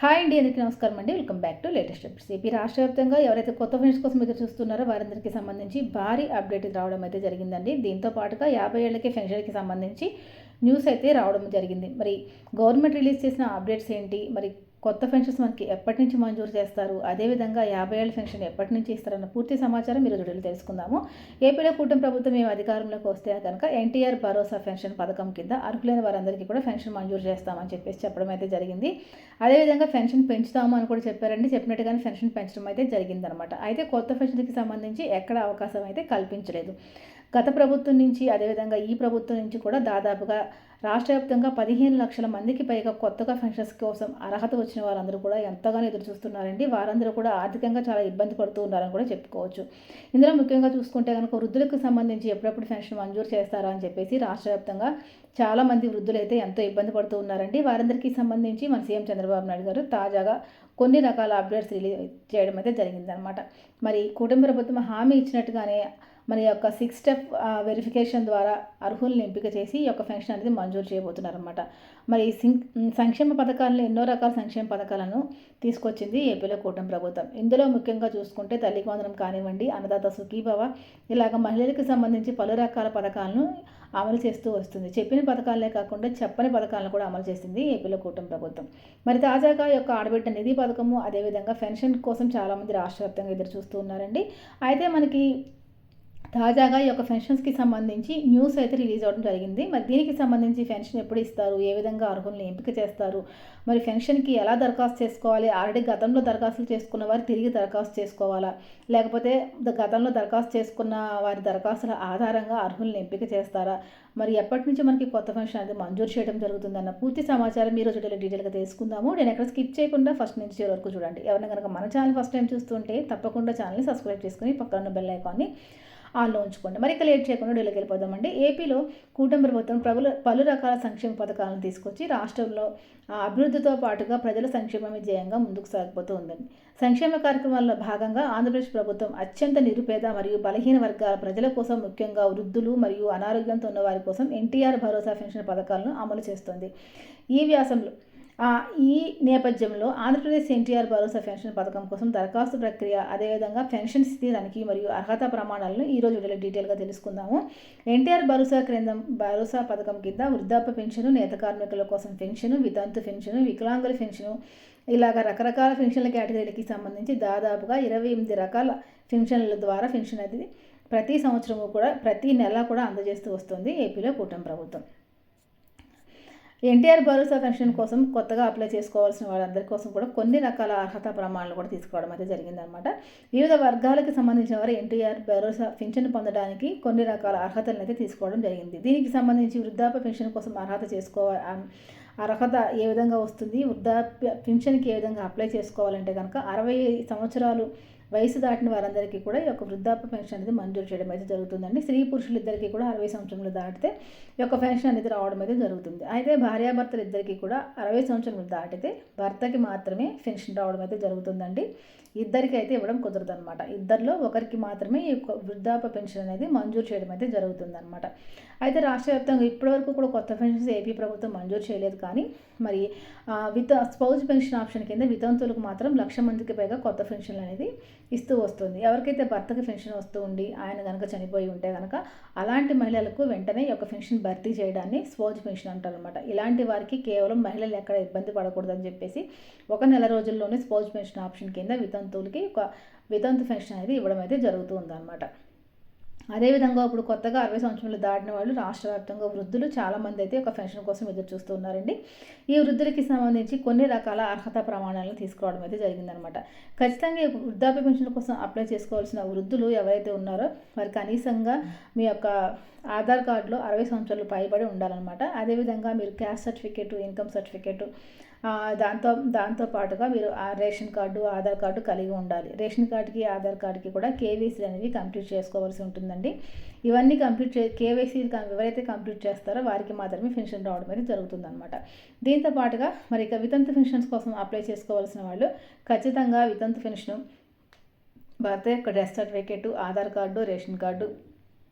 Hi అండి, అందరికీ నమస్కారం అండి. Welcome back to latest updates. AP రాష్ట్ర వ్యాప్తంగా ఎవరైతే కొత్త ఫ్రెండ్స్ కోసం ఎదురు చూస్తున్నారో వారందరికీ సంబంధించి భారీ అప్డేట్ రావడం అయితే జరిగిందండి. దీంతో పాటుగా 50 ఏళ్లకి పెన్షన్కి సంబంధించి న్యూస్ అయితే రావడం జరిగింది. మరి గవర్నమెంట్ రిలీజ్ చేసిన అప్డేట్స్ ఏంటి, మరి కొత్త పెన్షన్స్ మనకి ఎప్పటి నుంచి మంజూరు చేస్తారు, అదేవిధంగా 50 ఏళ్ల పెన్షన్ ఎప్పటి నుంచి ఇస్తారన్న పూర్తి సమాచారం ఈరోజు వీడియోలో తెలుసుకుందాము. ఏపీలో కూటమి ప్రభుత్వం మేము అధికారంలోకి వస్తే కనుక ఎన్టీఆర్ భరోసా పెన్షన్ పథకం కింద అర్హులైన వారందరికీ కూడా పెన్షన్ మంజూరు చేస్తామని చెప్పడం అయితే జరిగింది. అదేవిధంగా పెన్షన్ పెంచుతాము అని కూడా చెప్పారండి. చెప్పినట్టుగానే పెన్షన్ పెంచడం అయితే జరిగిందనమాట. అయితే కొత్త పెన్షన్కి సంబంధించి ఎక్కడ అవకాశం అయితే కల్పించలేదు. గత ప్రభుత్వం నుంచి అదేవిధంగా ఈ ప్రభుత్వం నుంచి కూడా దాదాపుగా రాష్ట్ర వ్యాప్తంగా 15 లక్షల మందికి పైగా కొత్తగా పెన్షన్స్ కోసం అర్హత వచ్చిన వారందరూ కూడా ఎంతగానో ఎదురు చూస్తున్నారండి. వారందరూ కూడా ఆర్థికంగా చాలా ఇబ్బంది పడుతూ ఉన్నారని కూడా చెప్పుకోవచ్చు. ఇందులో ముఖ్యంగా చూసుకుంటే కనుక వృద్ధులకు సంబంధించి ఎప్పుడప్పుడు పెన్షన్ మంజూరు చేస్తారా అని చెప్పేసి రాష్ట్ర వ్యాప్తంగా చాలామంది వృద్ధులైతే ఎంతో ఇబ్బంది పడుతూ ఉన్నారండి. వారందరికీ సంబంధించి మన సీఎం చంద్రబాబు నాయుడు గారు తాజాగా కొన్ని రకాల అప్డేట్స్ రిలీజ్ చేయడం అయితే జరిగిందనమాట. మరి కూటమి ప్రభుత్వం హామీ ఇచ్చినట్టుగానే మన యొక్క 6 స్టెప్ వెరిఫికేషన్ ద్వారా అర్హులను ఎంపిక చేసి ఈ యొక్క పెన్షన్ అనేది మంజూరు చేయబోతున్నారన్నమాట. మరి సంక్షేమ పథకాలను ఎన్నో రకాల సంక్షేమ పథకాలను తీసుకొచ్చింది ఏపీలో కూటమి ప్రభుత్వం. ఇందులో ముఖ్యంగా చూసుకుంటే తల్లికి వందనం కానివ్వండి, అన్నదాత సుఖీభవ, ఇలాగ మహిళలకు సంబంధించి పలు రకాల పథకాలను అమలు చేస్తూ వస్తుంది. చెప్పిన పథకాలనే కాకుండా చెప్పని పథకాలను కూడా అమలు చేసింది ఏపీలో కూటమి ప్రభుత్వం. మరి తాజాగా యొక్క ఆడబిడ్డ నిధి పథకము, అదేవిధంగా పెన్షన్ కోసం చాలామంది రాష్ట్ర వ్యాప్తంగా ఎదురు చూస్తూ ఉన్నారండి. అయితే మనకి తాజాగా ఈ యొక్క పెన్షన్స్కి సంబంధించి న్యూస్ అయితే రిలీజ్ అవ్వడం జరిగింది. మరి దీనికి సంబంధించి పెన్షన్ ఎప్పుడు ఇస్తారు, ఏ విధంగా అర్హులను ఎంపిక చేస్తారు, మరి పెన్షన్కి ఎలా దరఖాస్తు చేసుకోవాలి, ఆల్రెడీ గతంలో దరఖాస్తులు చేసుకున్న వారు తిరిగి దరఖాస్తు చేసుకోవాలా, లేకపోతే గతంలో దరఖాస్తు చేసుకున్న వారి దరఖాస్తుల ఆధారంగా అర్హులను ఎంపిక చేస్తారా, మరి ఎప్పటి నుంచి మనకి కొత్త పెన్షన్ అనేది మంజూరు చేయడం జరుగుతుందన్న పూర్తి సమాచారం మీరు డీటెయిల్గా తెలుసుకుందాము. నేను ఎక్కడ స్కిప్ చేయకుండా ఫస్ట్ నుంచి చివరి వరకు చూడండి. ఎవరైనా కనుక మన ఛానల్ ఫస్ట్ టైం చూస్తుంటే తప్పకుండా ఛానల్ని సబ్స్క్రైబ్ చేసుకుని పక్కన ఉన్న బెల్ ఐకాన్ని ఆన్లో ఉంచుకోండి. మరి ఇక లేట్ చేయకుండా డీలోకి వెళ్ళిపోదామండి. ఏపీలో కూటమి ప్రభుత్వం పలు రకాల సంక్షేమ పథకాలను తీసుకొచ్చి రాష్ట్రంలో అభివృద్ధితో పాటుగా ప్రజల సంక్షేమమే ధ్యేయంగా ముందుకు సాగిపోతూ ఉందండి. సంక్షేమ కార్యక్రమాల్లో భాగంగా ఆంధ్రప్రదేశ్ ప్రభుత్వం అత్యంత నిరుపేద మరియు బలహీన వర్గాల ప్రజల కోసం, ముఖ్యంగా వృద్ధులు మరియు అనారోగ్యంతో ఉన్న వారి కోసం ఎన్టీఆర్ భరోసా పెన్షన్ పథకాలను అమలు చేస్తుంది. ఈ నేపథ్యంలో ఆంధ్రప్రదేశ్ ఎన్టీఆర్ భరోసా పెన్షన్ పథకం కోసం దరఖాస్తు ప్రక్రియ, అదేవిధంగా పెన్షన్ స్థితి తనిఖీ మరియు అర్హత ప్రమాణాలను ఈరోజు డీటెయిల్గా తెలుసుకుందాము. ఎన్టీఆర్ భరోసా పథకం కింద వృద్ధాప్య పెన్షను, నేత కార్మికుల కోసం పెన్షను, వితంతు పెన్షను, వికలాంగుల పెన్షను, ఇలాగ రకరకాల పెన్షన్ల కేటగిరీలకి సంబంధించి దాదాపుగా 28 రకాల పెన్షన్ల ద్వారా పెన్షన్ అనేది ప్రతి సంవత్సరము కూడా ప్రతి నెల కూడా అందజేస్తూ వస్తుంది ఏపీలో కూటమి ప్రభుత్వం. ఎన్టీఆర్ భరోసా పెన్షన్ కోసం కొత్తగా అప్లై చేసుకోవాల్సిన వాళ్ళందరి కోసం కూడా కొన్ని రకాల అర్హత ప్రమాణాలు కూడా తీసుకోవడం అయితే జరిగిందనమాట. వివిధ వర్గాలకు సంబంధించిన వారు ఎన్టీఆర్ భరోసా పెన్షన్ పొందడానికి కొన్ని రకాల అర్హతలను అయితే తీసుకోవడం జరిగింది. దీనికి సంబంధించి వృద్ధాప్య పెన్షన్ కోసం అర్హత ఏ విధంగా వస్తుంది, వృద్ధాప్య పెన్షన్కి ఏ విధంగా అప్లై చేసుకోవాలంటే కనుక 60 సంవత్సరాలు వయసు దాటిన వారందరికీ కూడా ఈ యొక్క వృద్ధాప్య పెన్షన్ అనేది మంజూరు చేయడం అయితే జరుగుతుందండి. స్త్రీ పురుషులు ఇద్దరికీ కూడా 60 సంవత్సరాలు దాటితే ఈ యొక్క పెన్షన్ అనేది రావడం అయితే జరుగుతుంది. అయితే భార్యాభర్తలు ఇద్దరికీ కూడా 60 సంవత్సరాలు దాటితే భర్తకి మాత్రమే పెన్షన్ రావడం అయితే జరుగుతుందండి. ఇద్దరికి అయితే ఇవ్వడం కుదరదు అనమాట. ఇద్దరిలో ఒకరికి మాత్రమే ఈ యొక్క వృద్ధాప్య పెన్షన్ అనేది మంజూరు చేయడం అయితే జరుగుతుందన్నమాట. అయితే రాష్ట్ర వ్యాప్తంగా ఇప్పటివరకు కూడా కొత్త పెన్షన్స్ ఏపీ ప్రభుత్వం మంజూరు చేయలేదు. కానీ మరి స్పౌజ్ పెన్షన్ ఆప్షన్ కింద వితంతువులకు మాత్రం 1,00,000 మందికి పైగా కొత్త పెన్షన్లు అనేది ఇస్తూ వస్తుంది. ఎవరికైతే భర్తకి పెన్షన్ వస్తూ ఉండి ఆయన కనుక చనిపోయి ఉంటే కనుక అలాంటి మహిళలకు వెంటనే ఈ యొక్క పెన్షన్ భర్తీ చేయడాన్ని స్పౌజ్ పెన్షన్ అంటారు అనమాట. ఇలాంటి వారికి కేవలం మహిళలు ఎక్కడ ఇబ్బంది పడకూడదని చెప్పేసి 1 నెల రోజుల్లోనే స్పౌజ్ పెన్షన్ ఆప్షన్ కింద వితంతువులకి ఒక వితంతు పెన్షన్ అనేది ఇవ్వడం అయితే జరుగుతూ ఉందన్నమాట. అదేవిధంగా ఇప్పుడు కొత్తగా 60 సంవత్సరాలు దాటిన వాళ్ళు రాష్ట్ర వ్యాప్తంగా వృద్ధులు చాలామంది అయితే ఒక పెన్షన్ కోసం ఎదురు చూస్తూ ఉన్నారండి. ఈ వృద్ధులకి సంబంధించి కొన్ని రకాల అర్హత ప్రమాణాలను తీసుకురావడం అయితే జరిగిందనమాట. ఖచ్చితంగా వృద్ధాప్య పెన్షన్ కోసం అప్లై చేసుకోవాల్సిన వృద్ధులు ఎవరైతే ఉన్నారో వారు కనీసంగా మీ యొక్క ఆధార్ కార్డులో 60 సంవత్సరాలు పైబడి ఉండాలన్నమాట. అదేవిధంగా మీరు క్యాస్ట్ సర్టిఫికేటు, ఇన్కమ్ సర్టిఫికేటు, దాంతో పాటుగా మీరు రేషన్ కార్డు, ఆధార్ కార్డు కలిగి ఉండాలి. రేషన్ కార్డుకి, ఆధార్ కార్డుకి కూడా కేవైసీ అనేవి కంప్లీట్ చేసుకోవాల్సి ఉంటుందండి. ఇవన్నీ కేవైసీ ఎవరైతే కంప్లీట్ చేస్తారో వారికి మాత్రమే పెన్షన్ రావడం అనేది జరుగుతుందన్నమాట. దీంతో పాటుగా మరి ఇక వితంతు పెన్షన్స్ కోసం అప్లై చేసుకోవాల్సిన వాళ్ళు ఖచ్చితంగా వితంతు పెన్షన్, భర్త యొక్క death certificate, Aadhaar card, ration card,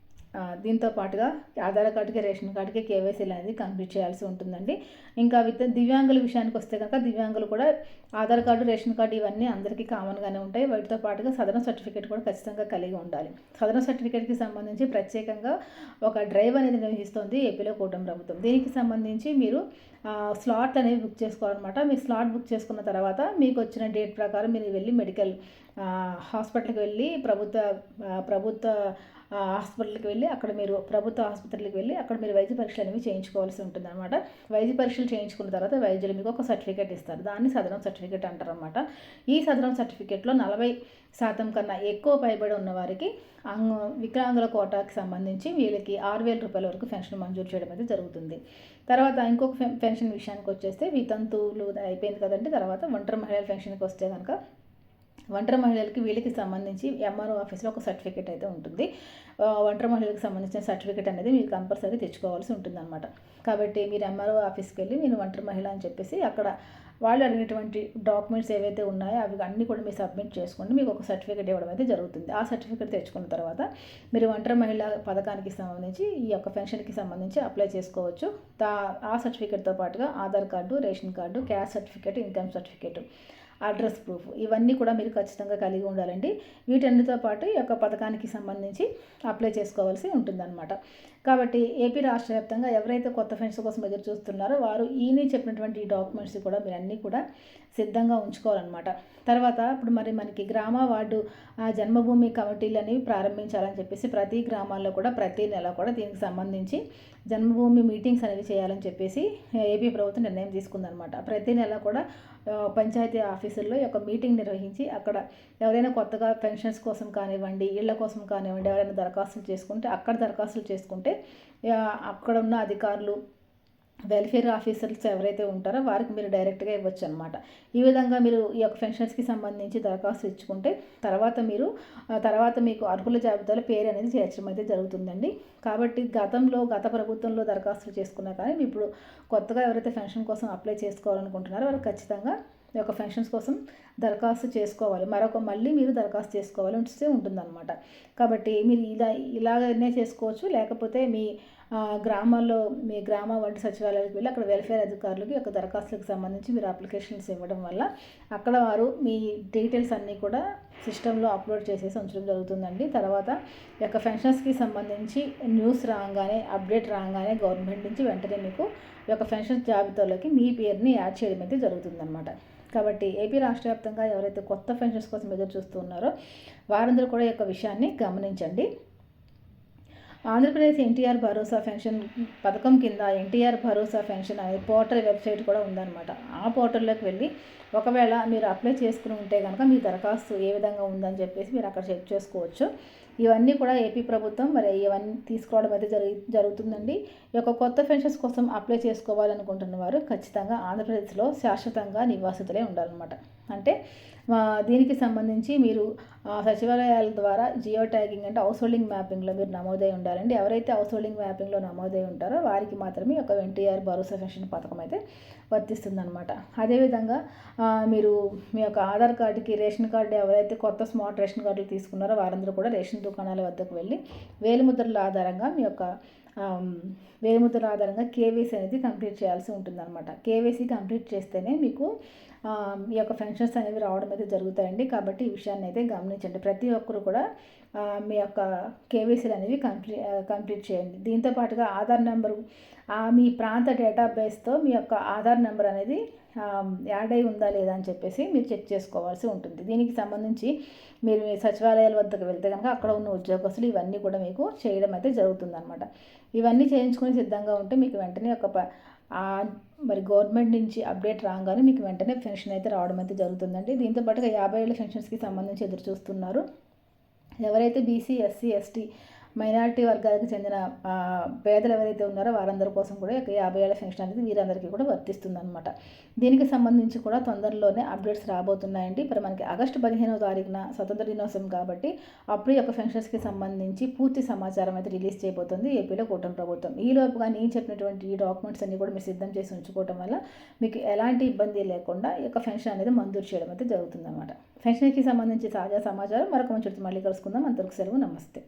దీంతో పాటుగా ఆధార్ కార్డుకి రేషన్ కార్డుకి కేవైసీ అనేది కంప్లీట్ చేయాల్సి ఉంటుందండి. ఇంకా దివ్యాంగుల విషయానికి వస్తే కనుక దివ్యాంగులు కూడా ఆధార్ కార్డు రేషన్ కార్డు ఇవన్నీ అందరికీ కామన్గానే ఉంటాయి. వాటితో పాటుగా సదరన్ సర్టిఫికేట్ కూడా ఖచ్చితంగా కలిగి ఉండాలి. సదరన్ సర్టిఫికేట్కి సంబంధించి ప్రత్యేకంగా ఒక డ్రైవ్ అనేది నిర్వహిస్తోంది ఏపీలో కూటమి ప్రభుత్వం. దీనికి సంబంధించి మీరు స్లాట్ అనేవి బుక్ చేసుకోవాలన్నమాట. మీరు స్లాట్ బుక్ చేసుకున్న తర్వాత మీకు వచ్చిన డేట్ ప్రకారం మీరు వెళ్ళి మెడికల్ హాస్పిటల్కి వెళ్ళి ప్రభుత్వ హాస్పిటల్కి వెళ్ళి అక్కడ మీరు ప్రభుత్వ ఆసుపత్రికి వెళ్ళి అక్కడ మీరు వైద్య పరీక్షలు అనేవి చేయించుకోవాల్సి ఉంటుందన్నమాట. వైద్య పరీక్షలు చేయించుకున్న తర్వాత వైద్యులు మీకు ఒక సర్టిఫికేట్ ఇస్తారు. దాన్ని సదరం సర్టిఫికేట్ అంటారన్నమాట. ఈ సదరం సర్టిఫికేట్లో 40% కన్నా ఎక్కువ పైబడి ఉన్న వారికి వికలాంగుల కోటాకి సంబంధించి వీళ్ళకి 6,000 రూపాయల వరకు పెన్షన్ మంజూరు చేయడం అయితే జరుగుతుంది. తర్వాత ఇంకొక పెన్షన్ విషయానికి వచ్చేస్తే వితంతువులు అయిపోయింది కదండి. తర్వాత ఒంటరి మహిళల పెన్షన్కి వస్తే కనుక ఒంటరి మహిళలకి వీళ్ళకి సంబంధించి ఎంఆర్ఓ ఆఫీస్లో ఒక సర్టిఫికేట్ అయితే ఉంటుంది. ఒంటరి మహిళలకు సంబంధించిన సర్టిఫికేట్ అనేది మీరు కంపల్సరీ తెచ్చుకోవాల్సి ఉంటుందన్నమాట. కాబట్టి మీరు ఎంఆర్ఓ ఆఫీస్కి వెళ్ళి నేను ఒంటరి మహిళ అని చెప్పేసి అక్కడ వాళ్ళు అడిగినటువంటి డాక్యుమెంట్స్ ఏవైతే ఉన్నాయో అవి అన్నీ కూడా మీరు సబ్మిట్ చేసుకోండి. మీకు ఒక సర్టిఫికేట్ ఇవ్వడం అయితే జరుగుతుంది. ఆ సర్టిఫికేట్ తెచ్చుకున్న తర్వాత మీరు ఒంటరి మహిళ పథకానికి సంబంధించి ఈ యొక్క పెన్షన్కి సంబంధించి అప్లై చేసుకోవచ్చు. ఆ సర్టిఫికేట్తో పాటుగా Aadhaar card, ration card, caste certificate, income certificate, address proof ఇవన్నీ కూడా మీరు ఖచ్చితంగా కలిగి ఉండాలండి. వీటన్నిటితో పాటు ఈ యొక్క పథకానికి సంబంధించి అప్లై చేసుకోవాల్సి ఉంటుందన్నమాట. కాబట్టి ఏపీ రాష్ట్ర వ్యాప్తంగా ఎవరైతే కొత్త పెన్షన్ కోసం ఎదురు చూస్తున్నారో వారు ఈయన చెప్పినటువంటి డాక్యుమెంట్స్ కూడా మీరు అన్నీ కూడా సిద్ధంగా ఉంచుకోవాలన్నమాట. తర్వాత ఇప్పుడు మరి మనకి గ్రామ వార్డు జన్మభూమి కమిటీలు అనేవి ప్రారంభించాలని చెప్పేసి ప్రతి గ్రామాల్లో కూడా ప్రతి నెల కూడా దీనికి సంబంధించి జన్మభూమి మీటింగ్స్ అనేవి చేయాలని చెప్పేసి ఏపీ ప్రభుత్వం నిర్ణయం తీసుకుందనమాట. ప్రతి నెల కూడా పంచాయతీ ఆఫీసుల్లో ఒక మీటింగ్ నిర్వహించి అక్కడ ఎవరైనా కొత్తగా పెన్షన్స్ కోసం కానివ్వండి, ఇళ్ల కోసం కానివ్వండి, ఎవరైనా దరఖాస్తులు చేసుకుంటే అక్కడ దరఖాస్తులు చేసుకుంటే అక్కడ ఉన్న అధికారులు వెల్ఫేర్ ఆఫీసర్స్ ఎవరైతే ఉంటారో వారికి మీరు డైరెక్ట్గా ఇవ్వచ్చు అనమాట. ఈ విధంగా మీరు ఈ యొక్క పెన్షన్స్కి సంబంధించి దరఖాస్తు ఇచ్చుకుంటే తర్వాత మీకు అర్హుల జాబితాలో పేరు అనేది చేర్చడం అయితే జరుగుతుందండి. కాబట్టి గత ప్రభుత్వంలో దరఖాస్తులు చేసుకున్నా కానీ ఇప్పుడు కొత్తగా ఎవరైతే పెన్షన్ కోసం అప్లై చేసుకోవాలనుకుంటున్నారో వారు ఖచ్చితంగా ఈ యొక్క పెన్షన్స్ కోసం దరఖాస్తు చేసుకోవాలి. మళ్ళీ మీరు దరఖాస్తు చేసుకోవాలి ఉంటుందన్నమాట. కాబట్టి మీరు ఇలాగనే చేసుకోవచ్చు. లేకపోతే మీ గ్రామాల్లో మీ గ్రామ వార్డు సచివాలయాలకు వెళ్ళి అక్కడ వెల్ఫేర్ అధికారులకి యొక్క దరఖాస్తులకు సంబంధించి మీరు అప్లికేషన్స్ ఇవ్వడం వల్ల అక్కడ వారు మీ డీటెయిల్స్ అన్నీ కూడా సిస్టంలో అప్లోడ్ చేసేసి ఉంచడం జరుగుతుందండి. తర్వాత ఈ యొక్క పెన్షన్స్కి సంబంధించి న్యూస్ రాగానే అప్డేట్ రాగానే గవర్నమెంట్ నుంచి వెంటనే మీకు ఈ యొక్క పెన్షన్స్ జాబితాలోకి మీ పేరుని యాడ్ చేయడం అయితే జరుగుతుందన్నమాట. కాబట్టి ఏపీ రాష్ట్ర వ్యాప్తంగా ఎవరైతే కొత్త పెన్షన్స్ కోసం ఎదురు చూస్తున్నారో వారందరూ కూడా ఈ యొక్క విషయాన్ని గమనించండి. ఆంధ్రప్రదేశ్ ఎన్టీఆర్ భరోసా పెన్షన్ పథకం కింద ఎన్టీఆర్ భరోసా పెన్షన్ అనే పోర్టల్ వెబ్సైట్ కూడా ఉందన్నమాట. ఆ పోర్టల్లోకి వెళ్ళి ఒకవేళ మీరు అప్లై చేసుకుని ఉంటే కనుక మీ దరఖాస్తు ఏ విధంగా ఉందని చెప్పేసి మీరు అక్కడ చెక్ చేసుకోవచ్చు. ఇవన్నీ కూడా ఏపీ ప్రభుత్వం మరి ఇవన్నీ తీసుకోవడం అయితే జరుగుతుందండి. ఈ యొక్క కొత్త పెన్షన్స్ కోసం అప్లై చేసుకోవాలనుకుంటున్న వారు ఖచ్చితంగా ఆంధ్రప్రదేశ్లో శాశ్వతంగా నివాసితులే ఉండాలన్నమాట. అంటే దీనికి సంబంధించి మీరు సచివాలయాల ద్వారా జియో ట్యాగింగ్ అంటే హౌస్ హోల్డింగ్ మ్యాపింగ్లో మీరు నమోదై ఉండాలండి. ఎవరైతే హౌస్ హోల్డింగ్ మ్యాపింగ్లో నమోదై ఉంటారో వారికి మాత్రమే ఒక ఎన్టీఆర్ భరోసా పెన్షన్ పథకం అయితే వర్తిస్తుందన్నమాట. అదేవిధంగా మీరు మీ యొక్క ఆధార్ కార్డుకి రేషన్ కార్డు ఎవరైతే కొత్త స్మార్ట్ రేషన్ కార్డులు తీసుకున్నారో వారందరూ కూడా రేషన్ దుకాణాల వద్దకు వెళ్ళి వేలిముద్రల ఆధారంగా కేవైసీ అనేది కంప్లీట్ చేయాల్సి ఉంటుందన్నమాట. కేవైసీ కంప్లీట్ చేస్తేనే మీకు ఈ యొక్క పెన్షన్స్ అనేవి రావడం అయితే జరుగుతాయండి. కాబట్టి ఈ విషయాన్ని అయితే గమనించండి. ప్రతి ఒక్కరు కూడా మీ యొక్క కేవైసీలు అనేవి కంప్లీట్ చేయండి. దీంతో పాటుగా ఆధార్ నెంబరు మీ ప్రాంత డేటాబేస్తో మీ యొక్క ఆధార్ నెంబర్ అనేది యాడ్ అయి ఉందా లేదా అని చెప్పేసి మీరు చెక్ చేసుకోవాల్సి ఉంటుంది. దీనికి సంబంధించి మీరు మీ సచివాలయాల వద్దకు వెళ్తే కనుక అక్కడ ఉన్న ఉద్యోగస్తులు ఇవన్నీ కూడా మీకు చేయడం అయితే జరుగుతుందన్నమాట. ఇవన్నీ చేయించుకొని సిద్ధంగా ఉంటే మీకు వెంటనే మరి గవర్నమెంట్ నుంచి అప్డేట్ రాగానే మీకు వెంటనే పెన్షన్ అయితే రావడం అయితే జరుగుతుందండి. దీంతో పాటుగా 50 ఏళ్ళ పెన్షన్స్కి సంబంధించి ఎదురు చూస్తున్నారు. ఎవరైతే బీసీ, ఎస్సీ, ఎస్టీ మైనారిటీ వర్గాలకు చెందిన పేదలు ఎవరైతే ఉన్నారో వారందరి కోసం కూడా 50 ఏళ్ళ పెన్షన్ అనేది వీరందరికీ కూడా వర్తిస్తుందన్నమాట. దీనికి సంబంధించి కూడా తొందరలోనే అప్డేట్స్ రాబోతున్నాయండి. ఇప్పుడు మనకి ఆగస్టు 15వ తారీఖున స్వతంత్ర దినోత్సవం కాబట్టి అప్పుడు యొక్క పెన్షన్స్కి సంబంధించి పూర్తి సమాచారం అయితే రిలీజ్ చేయబోతుంది ఏపీలో కూటమి ప్రభుత్వం. ఈ లోపుగా నేను చెప్పినటువంటి ఈ డాక్యుమెంట్స్ అన్ని కూడా మీరు సిద్ధం చేసి ఉంచుకోవడం వల్ల మీకు ఎలాంటి ఇబ్బంది లేకుండా ఈ యొక్క పెన్షన్ అనేది మంజూరు చేయడం అయితే జరుగుతుందన్నమాట. పెన్షన్కి సంబంధించి తాజా సమాచారం మరొక మంచి మళ్ళీ కలుసుకుందాం. అంతవరకు సెలవు, నమస్తే.